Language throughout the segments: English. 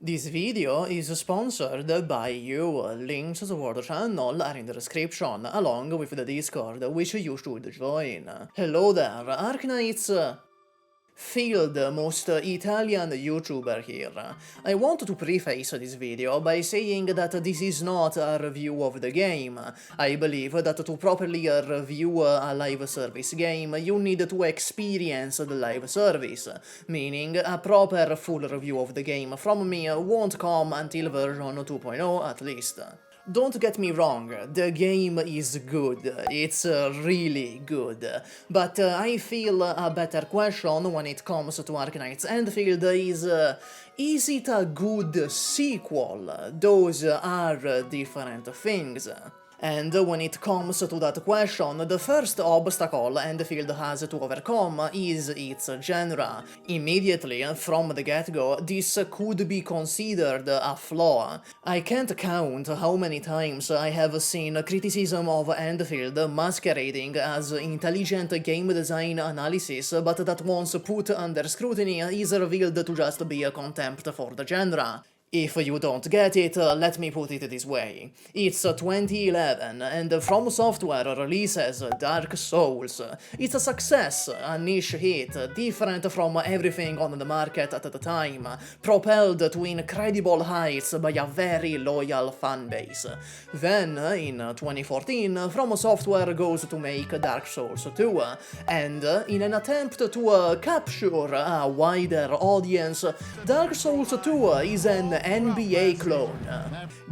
This video is sponsored by you. Links toward the channel are in the description, along with the Discord, which you should join. Hello there, Arknights! Field, most Italian YouTuber here. I want to preface this video by saying that this is not a review of the game. I believe that to properly review a live service game, you need to experience the live service, meaning a proper full review of the game from me won't come until version 2.0 at least. Don't get me wrong, the game is good, it's really good, but I feel a better question when it comes to Arknights Endfield is it a good sequel? Those are different things. And when it comes to that question, the first obstacle Endfield has to overcome is its genre. Immediately, from the get-go, this could be considered a flaw. I can't count how many times I have seen criticism of Endfield masquerading as intelligent game design analysis, but that once put under scrutiny is revealed to just be a contempt for the genre. If you don't get it, let me put it this way. It's 2011, and From Software releases Dark Souls. It's a success, a niche hit, different from everything on the market at the time, propelled to incredible heights by a very loyal fanbase. Then, in 2014, From Software goes to make Dark Souls 2, and in an attempt to capture a wider audience, Dark Souls 2 is an NBA clone.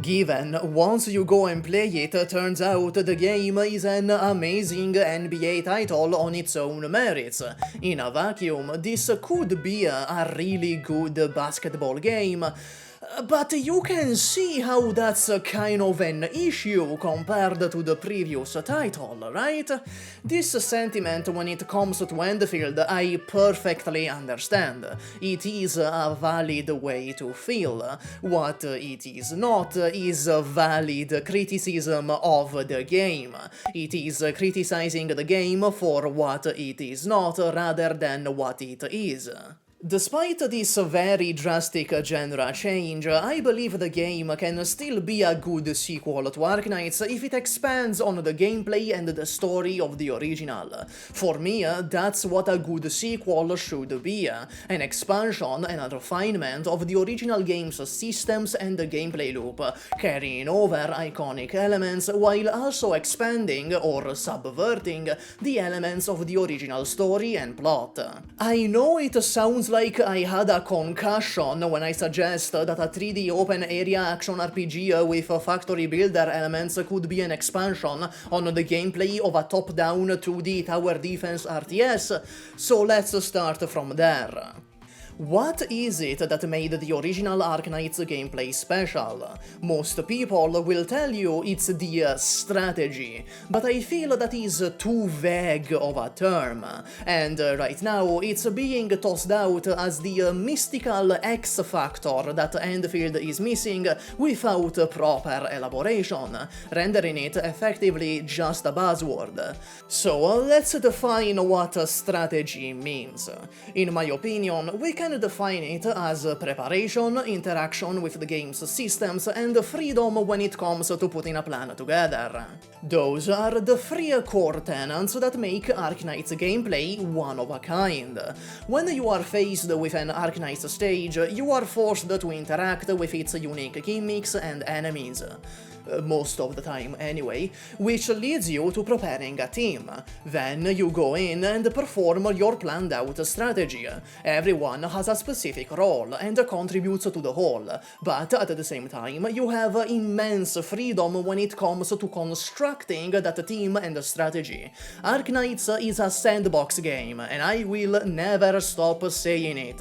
Given, once you go and play it, turns out the game is an amazing NBA title on its own merits. In a vacuum, this could be a really good basketball game, but you can see how that's kind of an issue compared to the previous title, right? This sentiment when it comes to Endfield I perfectly understand. It is a valid way to feel. What it is not is a valid criticism of the game. It is criticizing the game for what it is not rather than what it is. Despite this very drastic genre change, I believe the game can still be a good sequel to Arknights if it expands on the gameplay and the story of the original. For me, that's what a good sequel should be, an expansion and a refinement of the original game's systems and the gameplay loop, carrying over iconic elements while also expanding or subverting the elements of the original story and plot. I know it sounds like I had a concussion when I suggest that a 3D open area action RPG with factory builder elements could be an expansion on the gameplay of a top-down 2D tower defense RTS, so let's start from there. What is it that made the original Arknights gameplay special? Most people will tell you it's the strategy, but I feel that is too vague of a term, and right now it's being tossed out as the mystical X factor that Endfield is missing without proper elaboration, rendering it effectively just a buzzword. So let's define what strategy means. In my opinion, we can define it as preparation, interaction with the game's systems, and freedom when it comes to putting a plan together. Those are the three core tenets that make Arknights gameplay one of a kind. When you are faced with an Arknights stage, you are forced to interact with its unique gimmicks and enemies. Most of the time anyway, which leads you to preparing a team. Then you go in and perform your planned out strategy. Everyone has a specific role and contributes to the whole, but at the same time you have immense freedom when it comes to constructing that team and strategy. Arknights is a sandbox game, and I will never stop saying it.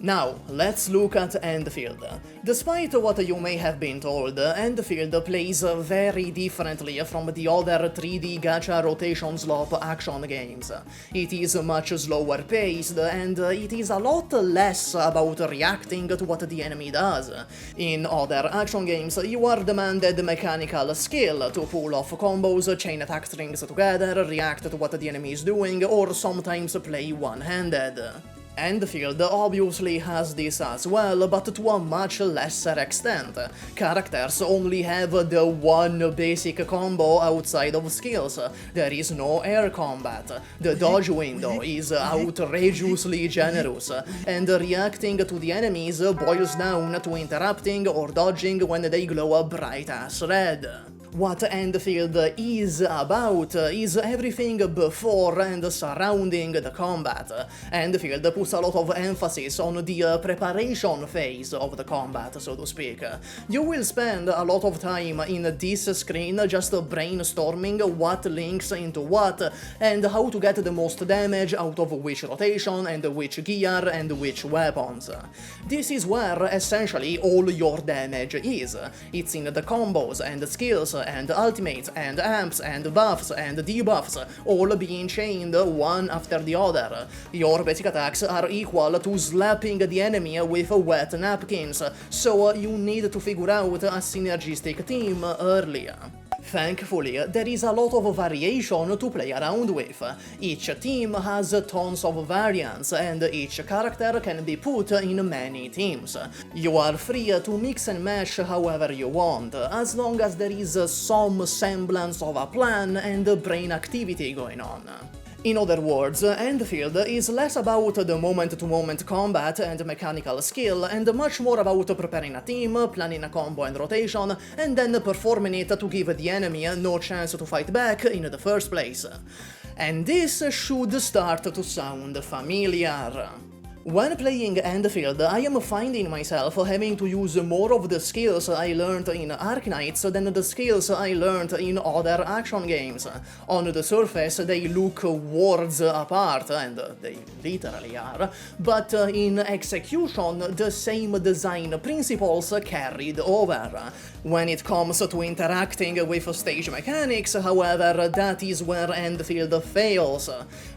Now, let's look at Endfield. Despite what you may have been told, Endfield plays very differently from the other 3D gacha rotation slop action games. It is much slower paced, and it is a lot less about reacting to what the enemy does. In other action games, you are demanded mechanical skill to pull off combos, chain attack strings together, react to what the enemy is doing, or sometimes play one-handed. Endfield obviously has this as well, but to a much lesser extent. Characters only have the one basic combo outside of skills. There is no air combat. The dodge window is outrageously generous, and reacting to the enemies boils down to interrupting or dodging when they glow a bright-ass red. What Endfield is about is everything before and surrounding the combat. Endfield puts a lot of emphasis on the preparation phase of the combat, so to speak. You will spend a lot of time in this screen just brainstorming what links into what, and how to get the most damage out of which rotation, and which gear, and which weapons. This is where essentially all your damage is. It's in the combos and skills and ultimates and amps and buffs and debuffs, all being chained one after the other. Your basic attacks are equal to slapping the enemy with wet napkins, so you need to figure out a synergistic team early. Thankfully, there is a lot of variation to play around with. Each team has tons of variants, and each character can be put in many teams. You are free to mix and match however you want, as long as there is some semblance of a plan and brain activity going on. In other words, Endfield is less about the moment-to-moment combat and mechanical skill, and much more about preparing a team, planning a combo and rotation, and then performing it to give the enemy no chance to fight back in the first place. And this should start to sound familiar. When playing Endfield, I am finding myself having to use more of the skills I learned in Arknights than the skills I learned in other action games. On the surface, they look worlds apart, and they literally are, but in execution, the same design principles carried over. When it comes to interacting with stage mechanics, however, that is where Endfield fails.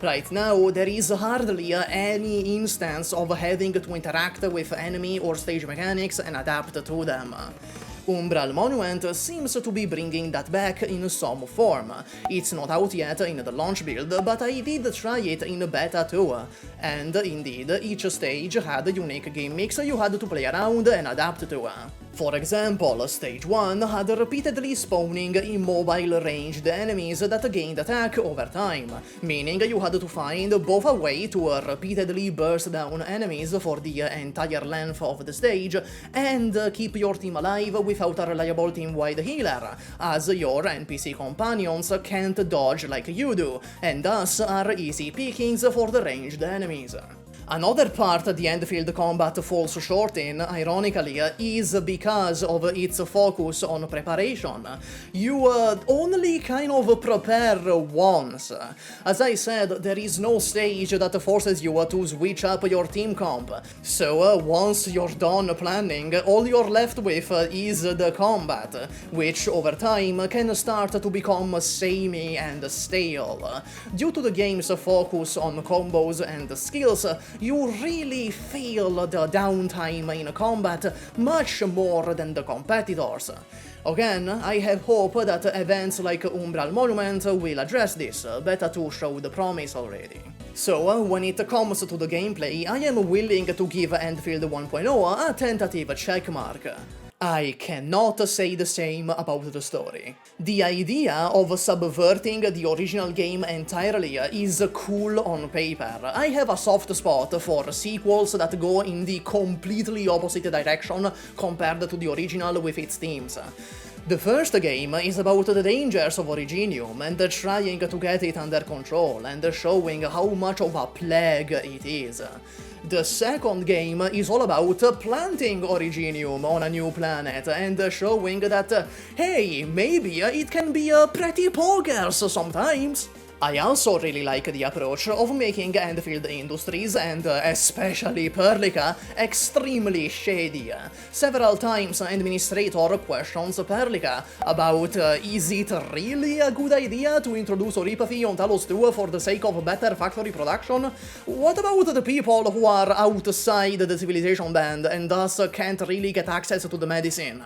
Right now, there is hardly any instance of having to interact with enemy or stage mechanics and adapt to them. Umbral Monument seems to be bringing that back in some form. It's not out yet in the launch build, but I did try it in beta too. And indeed, each stage had unique gimmicks you had to play around and adapt to. For example, Stage 1 had repeatedly spawning immobile ranged enemies that gained attack over time, meaning you had to find both a way to repeatedly burst down enemies for the entire length of the stage, and keep your team alive without a reliable team-wide healer, as your NPC companions can't dodge like you do, and thus are easy pickings for the ranged enemies. Another part the Endfield combat falls short in, ironically, is because of its focus on preparation. You only kind of prepare once. As I said, there is no stage that forces you to switch up your team comp. So once you're done planning, all you're left with is the combat, which over time can start to become samey and stale. Due to the game's focus on combos and skills, you really feel the downtime in combat much more than the competitors. Again, I have hope that events like Umbral Monument will address this, Beta 2 showed promise already. So, when it comes to the gameplay, I am willing to give Endfield 1.0 a tentative checkmark. I cannot say the same about the story. The idea of subverting the original game entirely is cool on paper. I have a soft spot for sequels that go in the completely opposite direction compared to the original with its themes. The first game is about the dangers of Originium and trying to get it under control and showing how much of a plague it is. The second game is all about planting Originium on a new planet and showing that, hey, maybe it can be pretty poggers sometimes. I also really like the approach of making Endfield Industries, and especially Perlica, extremely shady. Several times Endministrator questions Perlica about is it really a good idea to introduce oripathy on Talos 2 for the sake of better factory production? What about the people who are outside the civilization band and thus can't really get access to the medicine?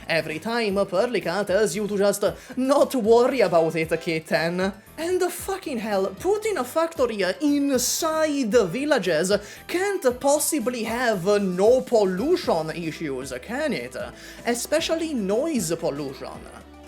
Every time Perlica tells you to just not worry about it, kitten. And fucking hell, putting a factory inside the villages can't possibly have no pollution issues, can it? Especially noise pollution.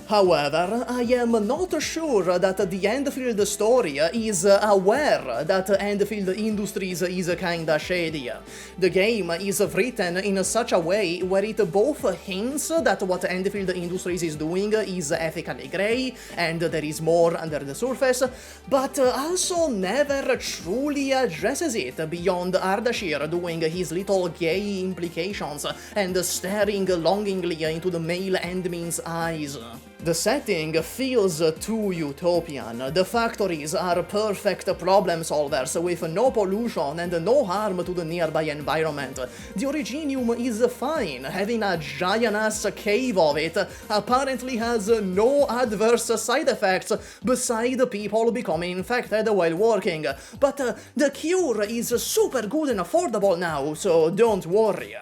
However, I am not sure that the Endfield Story is aware that Endfield Industries is kinda shady. The game is written in such a way where it both hints that what Endfield Industries is doing is ethically grey and there is more under the surface, but also never truly addresses it beyond Ardashir doing his little gay implications and staring longingly into the male Endmin's eyes. The setting feels too utopian. The factories are perfect problem solvers with no pollution and no harm to the nearby environment. The Originium is fine, having a giant-ass cave of it apparently has no adverse side effects beside people becoming infected while working. But the cure is super good and affordable now, so don't worry.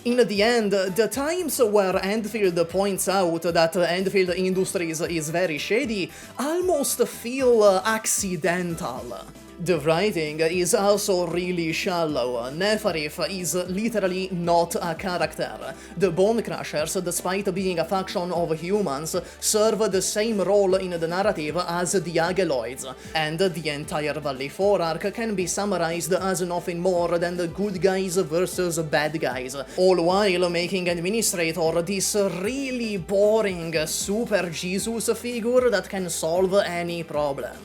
In the end, the times where Endfield points out that Endfield Industries is very shady almost feel accidental. The writing is also really shallow. Neferif is literally not a character. The Bone Crushers, despite being a faction of humans, serve the same role in the narrative as the Ageloids, and the entire Valley 4 arc can be summarized as nothing more than the good guys versus bad guys, all while making Endministrator this really boring super Jesus figure that can solve any problem.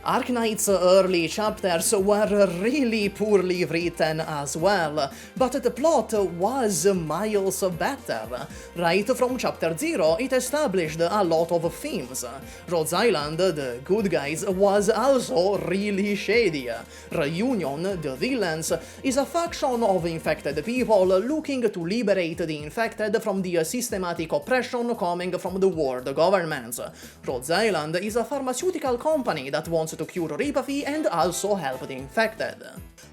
Arknights' early chapters were really poorly written as well, but the plot was miles better. Right from chapter 0, it established a lot of themes. Rhodes Island, the good guys, was also really shady. Reunion, the villains, is a faction of infected people looking to liberate the infected from the systematic oppression coming from the world governments. Rhodes Island is a pharmaceutical company that wants to cure Ripathy and also help the infected.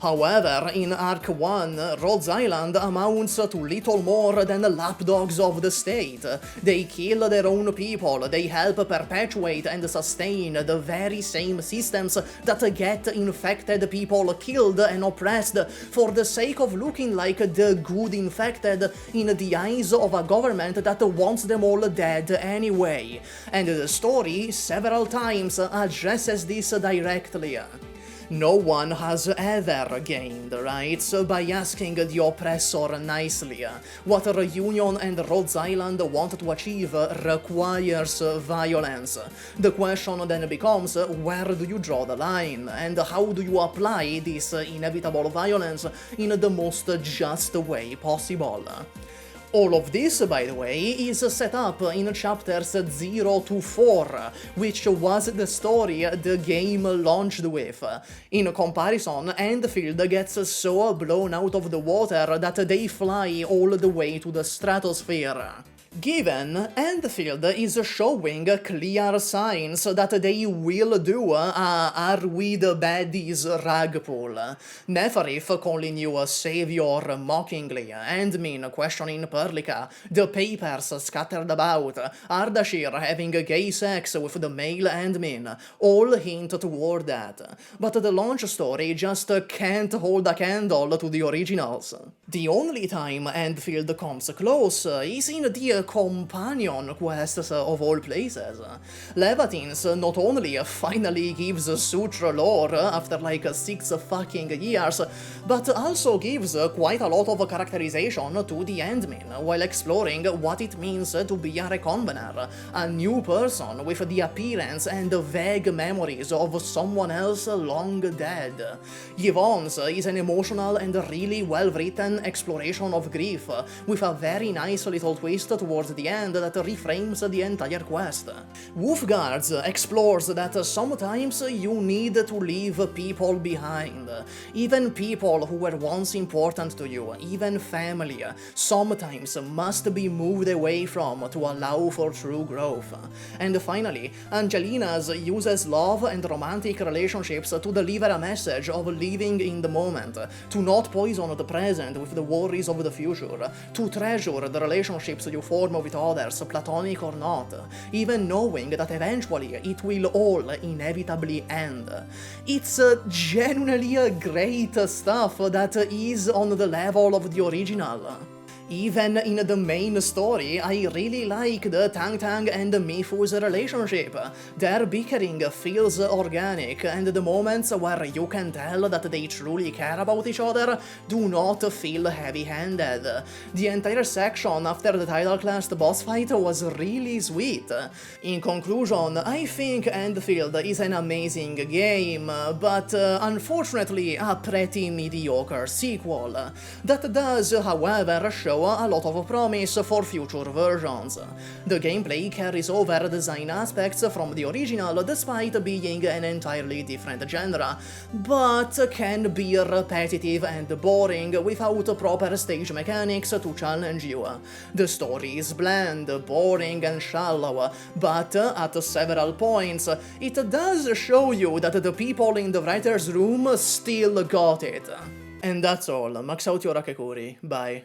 However, in Arc 1, Rhodes Island amounts to little more than lapdogs of the state. They kill their own people, they help perpetuate and sustain the very same systems that get infected people killed and oppressed for the sake of looking like the good infected in the eyes of a government that wants them all dead anyway. And the story several times addresses this directly. No one has ever gained rights by asking the oppressor nicely. What Reunion and Rhodes Island want to achieve requires violence. The question then becomes, where do you draw the line, and how do you apply this inevitable violence in the most just way possible? All of this, by the way, is set up in chapters 0 to 4, which was the story the game launched with. In comparison, Endfield gets so blown out of the water that they fly all the way to the stratosphere. Given, Endfield is showing clear signs that they will do a Are We the Baddies rag pull. Neferif calling you a savior mockingly, Endmin questioning Perlica, the papers scattered about, Ardashir having gay sex with the male Endmin, all hint toward that. But the launch story just can't hold a candle to the originals. The only time Endfield comes close is in the companion quests of all places. Laevatain not only finally gives Sutra lore after like 6 fucking years, but also gives quite a lot of characterization to the Endmin while exploring what it means to be a Reconvener, a new person with the appearance and vague memories of someone else long dead. Yvonne's is an emotional and really well-written exploration of grief, with a very nice little twist towards the end that reframes the entire quest. Wulfgard's explores that sometimes you need to leave people behind, even people who were once important to you, even family, sometimes must be moved away from to allow for true growth. And finally, Angelina's uses love and romantic relationships to deliver a message of living in the moment, to not poison the present with the worries of the future, to treasure the relationships you form form with others, platonic or not, even knowing that eventually it will all inevitably end. It's genuinely great stuff that is on the level of the original. Even in the main story, I really like the Tang Tang and Mifu's relationship. Their bickering feels organic, and the moments where you can tell that they truly care about each other do not feel heavy-handed. The entire section after the title class boss fight was really sweet. In conclusion, I think Endfield is an amazing game, but unfortunately a pretty mediocre sequel. That does, however, show a lot of promise for future versions. The gameplay carries over design aspects from the original despite being an entirely different genre, but can be repetitive and boring without proper stage mechanics to challenge you. The story is bland, boring and shallow, but at several points it does show you that the people in the writer's room still got it. And that's all. Max out your Akekuri. Bye.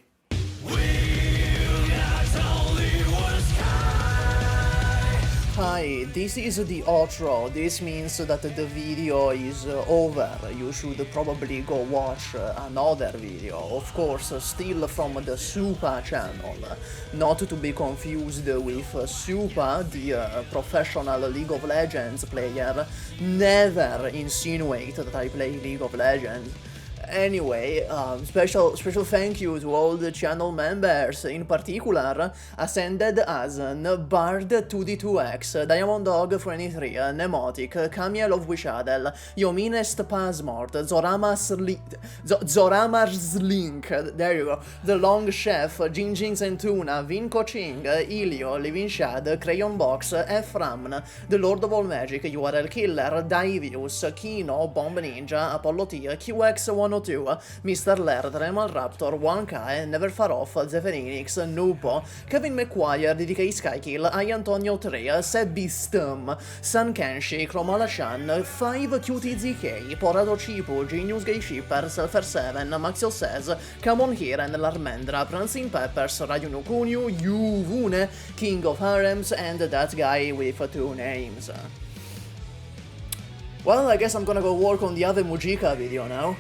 Hi, this is the outro. This means that the video is over. You should probably go watch another video, of course, still from the SUPAH channel. Not to be confused with SUPAH, the professional League of Legends player. Never insinuate that I play League of Legends. Anyway, special thank you to all the channel members, in particular, Ascended Azen, Bard 2D2X, Diamond Dog 23, Nemotic, Camiel of Wishadel, Yominest Pasmort, Zoramar's Link, there you go, The Long Chef, Jinjings and Tuna, Vinco Ching, Ilio, Living Shad, Crayon Box, Efram, The Lord of All Magic, URL Killer, Divius, Kino, Bomb Ninja, Apollo T, QX102, Mr. Laird, Remal Raptor, 1K, Never Far Off, Zephyrinix, Nupo, Kevin McQuire, DDK Skykill, I Antonio 3, Sebby Stum, San Kenshi, Chromala Shan, 5 QTZK, Porado Chipu, Genius Gay Shipper, Selfer 7, Maxio Says, Come On Here and Larmendra, Prancing Peppers, Rayunu Kunyu, Yvonne, King of Harems, and that guy with 2 names. Well, I guess I'm gonna go work on the other Mujika video now.